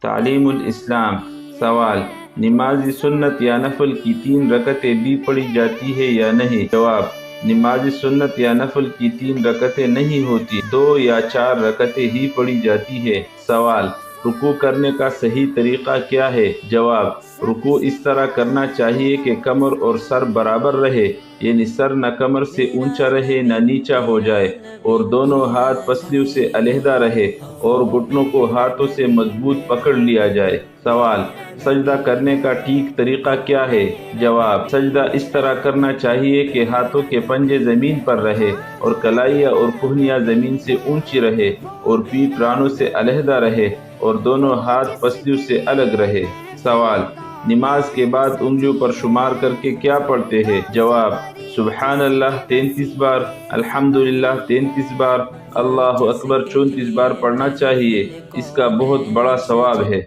تعلیم الاسلام۔ سوال: نماز سنت یا نفل کی 3 رکعتیں بھی پڑھی جاتی ہے یا نہیں؟ جواب: نماز سنت یا نفل کی 3 رکعتیں نہیں ہوتی، 2 یا 4 رکعتیں ہی پڑھی جاتی ہے۔ سوال: رکوع کرنے کا صحیح طریقہ کیا ہے؟ جواب: رکوع اس طرح کرنا چاہیے کہ کمر اور سر برابر رہے، یعنی سر نہ کمر سے اونچا رہے نہ نیچا ہو جائے، اور دونوں ہاتھ پسلیوں سے علیحدہ رہے اور گھٹنوں کو ہاتھوں سے مضبوط پکڑ لیا جائے۔ سوال: سجدہ کرنے کا ٹھیک طریقہ کیا ہے؟ جواب: سجدہ اس طرح کرنا چاہیے کہ ہاتھوں کے پنجے زمین پر رہے اور کلائیاں اور کوہنیاں زمین سے اونچی رہے اور پیٹھ رانوں سے علیحدہ رہے اور دونوں ہاتھ پسلیوں سے الگ رہے۔ سوال: نماز کے بعد انگلیوں پر شمار کر کے کیا پڑھتے ہیں؟ جواب: سبحان اللہ 33 بار، الحمدللہ 33 بار، اللہ اکبر 34 بار پڑھنا چاہیے۔ اس کا بہت بڑا ثواب ہے۔